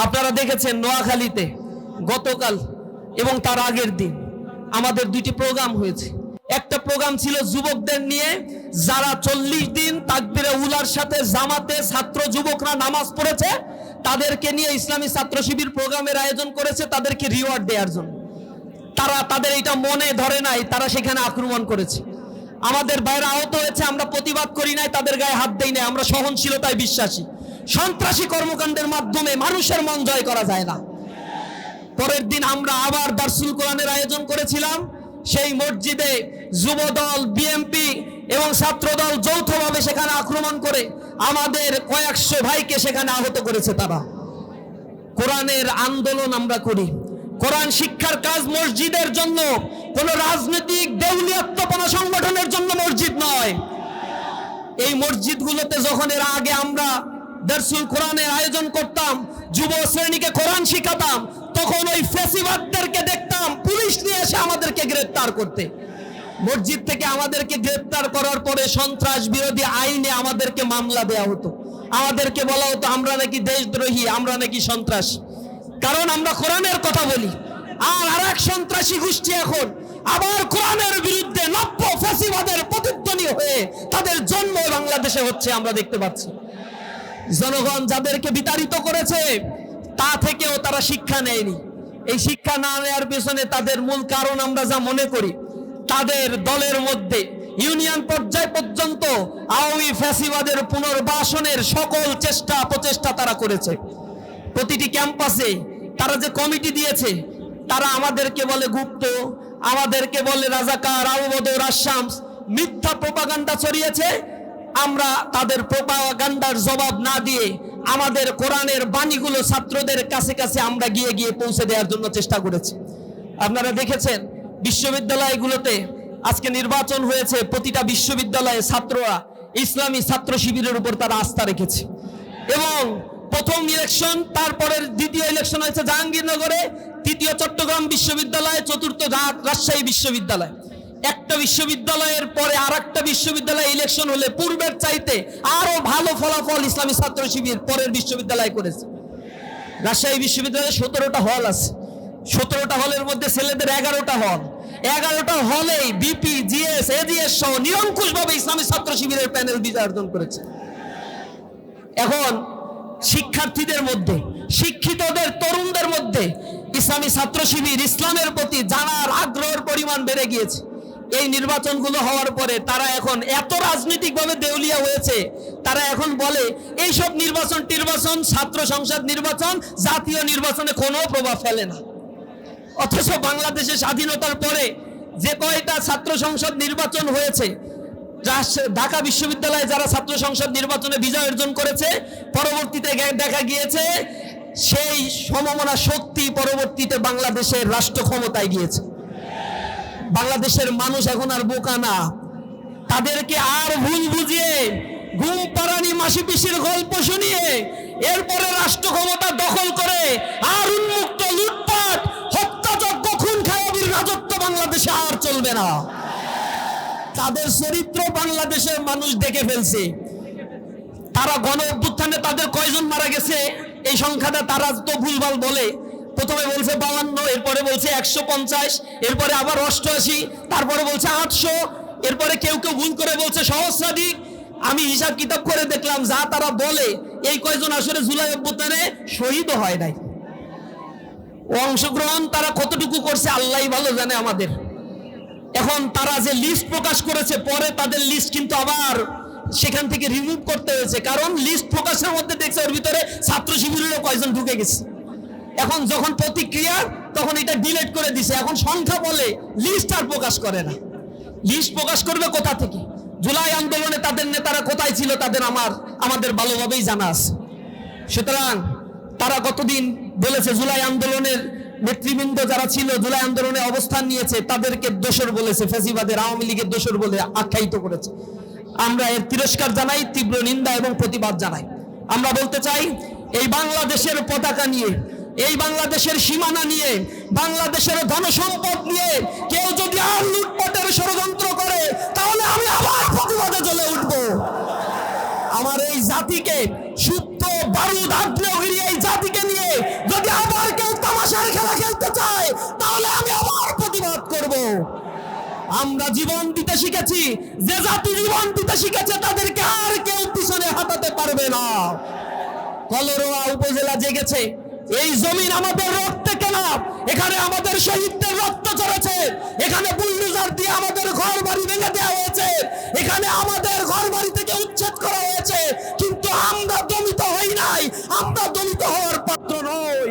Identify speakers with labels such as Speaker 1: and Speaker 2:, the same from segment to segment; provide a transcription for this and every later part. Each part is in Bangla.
Speaker 1: আপনারা দেখেছেন নোয়াখালীতে গতকাল এবং তার আগের দিন আমাদের দুইটি প্রোগ্রাম হয়েছে। একটা প্রোগ্রাম ছিল যুবকদের নিয়ে, যারা 40 দিন তাকবীরে উলার সাথে জামাতে ছাত্র যুবকরা নামাজ পড়েছে, তাদেরকে নিয়ে ইসলামী ছাত্র শিবির প্রোগ্রামের আয়োজন করেছে তাদেরকে রিওয়ার্ড দেওয়ার জন্য। তাদের এটা মনে ধরে নাই, তারা সেখানে আক্রমণ করেছে। আমাদের বাইরে আহত হয়েছে, আমরা প্রতিবাদ করি নাই, তাদের গায়ে হাত দেই নাই। আমরা সহনশীলতায় বিশ্বাসী। সন্ত্রাসী কর্মকাণ্ডের মাধ্যমে মানুষের মন জয় করা যায় না। পরের দিন আমরা আবার দারসুল কোরআনের আয়োজন করেছিলাম। সেই মসজিদে যুবদল, বিএমপি এবং ছাত্রদল যৌথভাবে সেখানে আক্রমণ করে আমাদের কয়েকশো ভাইকে সেখানে আহত করেছে। তারা কোরআনের আন্দোলন আমরা করি, কোরআন শিক্ষার কাজ মসজিদের জন্য, কোন রাজনৈতিক দেউলিয়াত্মপনা সংগঠনের জন্য মসজিদ নয়। এই মসজিদগুলোতে যখন এর আগে আমরা দারসুল কোরআনের আয়োজন করতাম, যুব শ্রেণীকে কোরআন শিখাতাম, তখন ওই ফ্যাসিবাদদেরকে দেখতাম পুলিশ নিয়ে এসে আমাদেরকে গ্রেফতার করতে। মসজিদ থেকে আমাদেরকে গ্রেফতার করার পরে সন্ত্রাস বিরোধী আইনে আমাদেরকে মামলা দেয়া হতো। আমাদেরকে বলা হতো আমরা নাকি দেশদ্রোহী, আমরা নাকি সন্ত্রাস, কারণ আমরা কোরআনের কথা বলি। আর আরেক সন্ত্রাসী গোষ্ঠী এখন আবার কোরআনের বিরুদ্ধে নব্য ফ্যাসিবাদের প্রতিধ্বনি হয়ে তাদের জন্ম বাংলাদেশে হচ্ছে, আমরা দেখতে পাচ্ছি। জনগণ যাদেরকে বিতাড়িত করেছে তা থেকেও তারা শিক্ষা নেয়নি। এই শিক্ষা না নেওয়ার পেছনে তাদের মূল কারণ আমরা যা মনে করি, তাদের দলের মধ্যে ইউনিয়ন পর্যায় পর্যন্ত আওয়ামী ফ্যাসিবাদের পুনর্বাসনের সকল প্রচেষ্টা তারা করেছে। প্রতিটি ক্যাম্পাসে তারা যে কমিটি দিয়েছে, তারা আমাদেরকে বলে গুপ্ত, আমাদেরকে বলে রাজাকার, আবু বদর, আশামস, মিথ্যা প্রোপাগান্ডা ছড়িয়েছে। আমরা তাদের প্রোপাগান্ডার জবাব না দিয়ে আমাদের কোরআনের বাণীগুলো ছাত্রদের কাছে কাছে আমরা গিয়ে গিয়ে পৌঁছে দেওয়ার জন্য চেষ্টা করেছি। আপনারা দেখেছেন বিশ্ববিদ্যালয়গুলোতে আজকে নির্বাচন হয়েছে, প্রতিটা বিশ্ববিদ্যালয়ে ছাত্ররা ইসলামী ছাত্র শিবিরের উপর তারা আস্থা রেখেছে। এবং প্রথম ইলেকশন, তারপরের দ্বিতীয় ইলেকশন হয়েছে জাহাঙ্গীরনগরে, তৃতীয় চট্টগ্রাম বিশ্ববিদ্যালয়, চতুর্থ রাজশাহী বিশ্ববিদ্যালয়। একটা বিশ্ববিদ্যালয়ের পরে আর একটা বিশ্ববিদ্যালয়ে ইলেকশন হলে পূর্বের চাইতে আরো ভালো ফলাফল ইসলামী ছাত্র শিবির পরের বিশ্ববিদ্যালয় করেছে। রাজশাহী বিশ্ববিদ্যালয়ে 17টা হল আছে, 17টা হলের মধ্যে ছেলেদের 11টা হল, 11টা হলেই বিপি, জিএস, এজিএস সহ নিরঙ্কুশভাবে ইসলামী ছাত্র শিবিরের প্যানেল বিজয় অর্জন করেছে। এখন শিক্ষার্থীদের মধ্যে, শিক্ষিতদের, তরুণদের মধ্যে ইসলামী ছাত্র শিবির ইসলামের প্রতি জানার আগ্রহের পরিমাণ বেড়ে গিয়েছে। এই নির্বাচনগুলো হওয়ার পরে তারা এখন এত রাজনৈতিকভাবে দেউলিয়া হয়েছে, তারা এখন বলে এইসব নির্বাচন ছাত্র সংসদ নির্বাচন জাতীয় নির্বাচনে কোনো প্রভাব ফেলে না। অথচ বাংলাদেশের স্বাধীনতার পরে যে কয়টা ছাত্র সংসদ নির্বাচন হয়েছে, ঢাকা বিশ্ববিদ্যালয়ে যারা ছাত্র সংসদ নির্বাচনে বিজয় অর্জন করেছে, পরবর্তীতে দেখা গিয়েছে সেই সমমনা শক্তি পরবর্তীতে বাংলাদেশের রাষ্ট্র ক্ষমতায় গিয়েছে। বাংলাদেশের মানুষ এখন আর বোকা না, তাদেরকে আর ভুল বুঝিয়ে ঘুম পাড়ানি মাসি পিসির গল্প শুনিয়ে এরপরে রাষ্ট্র ক্ষমতা দখল করে আর উন্মুক্ত লুটপাট, হত্যাযজ্ঞ, খুন খারাপির রাজত্ব বাংলাদেশে আর চলবে না। তাদের চরিত্র বাংলাদেশের মানুষ দেখে ফেলছে। তারা গণ অভ্যুত্থানে তাদের কয়জন মারা গেছে এই সংখ্যাটা তারা তো ভুলভাল বলে। প্রথমে বলছে 52, এরপরে বলছে 150, এরপরে আবার 88, তারপরে বলছে 800, এরপরে কেউ কেউ ভুল করে বলছে সহস্রাধিক। আমি হিসাব কিতাব করে দেখলাম যা তারা বলে এই কয়জন আসলে জুলাই অভ্যুত্থানে শহীদও হয় নাই। অংশগ্রহণ তারা কতটুকু করছে আল্লাহই ভালো জানে আমাদের। এখন তারা যে লিস্ট প্রকাশ করেছে, পরে তাদের লিস্ট কিন্তু আবার সেখান থেকে রিমুভ করতে হয়েছে, কারণ লিস্ট প্রকাশের মধ্যে দেখছে ওর ভিতরে ছাত্র শিবিরেরও কয়জন ঢুকে গেছে। এখন যখন প্রতিক্রিয়া, তখন এটা ডিলিট করে দিছে। এখন সংখ্যা বলে, লিস্ট আর প্রকাশ করে না। লিস্ট প্রকাশ করবে কোথা থেকে? জুলাই আন্দোলনে তাদের নেতারা কোথায় ছিল তাদের আমাদের ভালোভাবেই জানা আছে। সুতরাং তারা কতদিন বলেছে জুলাই আন্দোলনের নেতৃবৃন্দ যারা ছিল, জুলাই আন্দোলনে অবস্থান নিয়েছে, তাদেরকে দোষর বলেছে, ফ্যাসিবাদের আওয়ামী লীগের দোষর বলে আখ্যায়িত করেছে। আমরা এর তিরস্কার জানাই, তীব্র নিন্দা এবং প্রতিবাদ জানাই। আমরা বলতে চাই, এই বাংলাদেশের পতাকা নিয়ে, এই বাংলাদেশের সীমানা নিয়ে, বাংলাদেশের ধনসম্পদ নিয়ে কেউ যদি আর লুটপাটের ষড়যন্ত্র করে, তাহলে আমি আবার প্রতিবাদে জ্বলে উঠব। আমার এই জাতিকে সুপ্ত বারুদ আগ্নেয়গিরি এই জাতিকে নিয়ে আমরা জীবন দিতে শিখেছি, যে জাতি জীবন দিতে শিখেছে তাদেরকে আর কেউ পিছনে হাঁটাতে পারবে না। কলরোয়া উপজেলা জেগেছে, এই জমিন আমাদের রক্তে কেনা, এখানে আমাদের শহীদদের রক্ত ঝরেছে, এখানে বুলডোজার দিয়ে আমাদের ঘর বাড়ি ভেঙে দেওয়া হয়েছে, এখানে আমাদের ঘর বাড়ি থেকে উচ্ছেদ করা হয়েছে, কিন্তু আমরা দমিত হই নাই, আমরা দমিত হওয়ার পাত্র নই।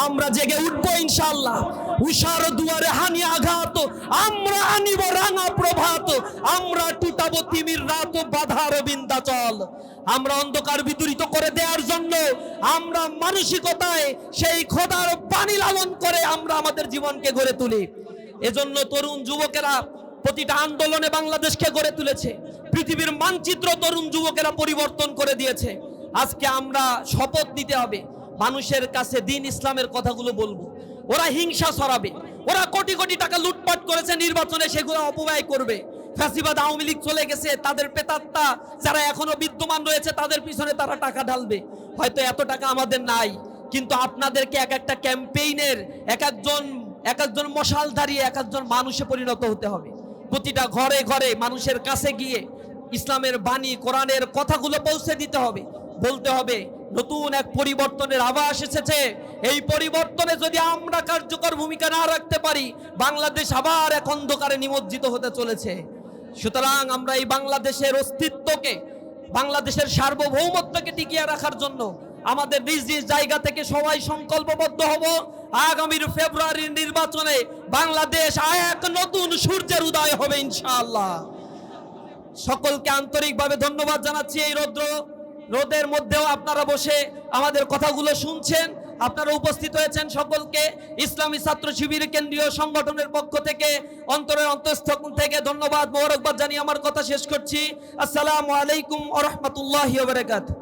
Speaker 1: আমরা জেগে উঠবো ইনশাআল্লাহ। উষার দুয়ারে হানি আঘাত, আমরা আনিব রাঙা প্রভাত, আমরা টুটাবো তিমির রাত, বাধার বিন্ধ্যাচল। আমরা অন্ধকার বিদূরিত করে দেওয়ার জন্য আমরা মানসিকতায় সেই খোদার বাণী লালন করে আমরা আমাদের জীবনকে গড়ে তুলি। এজন্য তরুণ যুবকেরা প্রতিটা আন্দোলনে বাংলাদেশকে গড়ে তুলেছে, পৃথিবীর মানচিত্র তরুণ যুবকেরা পরিবর্তন করে দিয়েছে। আজকে আমরা শপথ নিতে হবে, মানুষের কাছে দ্বীন ইসলামের কথাগুলো বলবো। ওরা হিংসা ছড়াবে, ওরা কোটি কোটি টাকা লুটপাট করেছে নির্বাচনে, সেগুলো অপব্যয় করবে। ফ্যাসিবাদ আওয়ামী লীগ চলে গেছে, তাদের প্রেতাত্মা যারা এখনো বিদ্যমান রয়েছে তাদের পিছনে তারা টাকা ঢালবে। হয়তো এত টাকা আমাদের নাই, কিন্তু আপনাদেরকে এক একটা ক্যাম্পেইনের এক একজন মশাল দাঁড়িয়ে এক একজন মানুষে পরিণত হতে হবে। প্রতিটা ঘরে ঘরে মানুষের কাছে গিয়ে ইসলামের বাণী, কোরআনের কথাগুলো পৌঁছে দিতে হবে। বলতে হবে নতুন এক পরিবর্তনের আভাস এসেছে, এই পরিবর্তনে যদি আমরা কার্যকর ভূমিকা না রাখতে পারি, বাংলাদেশ আবার এক অন্ধকারে নিমজ্জিত হতে চলেছে। সুতরাং আমরা এই বাংলাদেশের অস্তিত্বকে, বাংলাদেশের সার্বভৌমত্বকে টিকিয়ে রাখার জন্য আমাদের নিজ নিজ জায়গা থেকে সবাই সংকল্পবদ্ধ হব। আগামীর ফেব্রুয়ারির নির্বাচনে বাংলাদেশ এক নতুন সূর্যের উদয় হবে ইনশাআল্লাহ। সকলকে আন্তরিকভাবে ধন্যবাদ জানাচ্ছি। এই রোদের মধ্যেও আপনারা বসে আমাদের কথাগুলো শুনছেন, আপনারা উপস্থিত হয়েছেন। সকলকে ইসলামী ছাত্র শিবির কেন্দ্রীয় সংগঠনের পক্ষ থেকে অন্তরের অন্তঃস্থল থেকে ধন্যবাদ, মোবারকবাদ জানিয়ে আমার কথা শেষ করছি। আসসালামু আলাইকুম ওয়া রাহমাতুল্লাহি ওয়া বারাকাতুহু।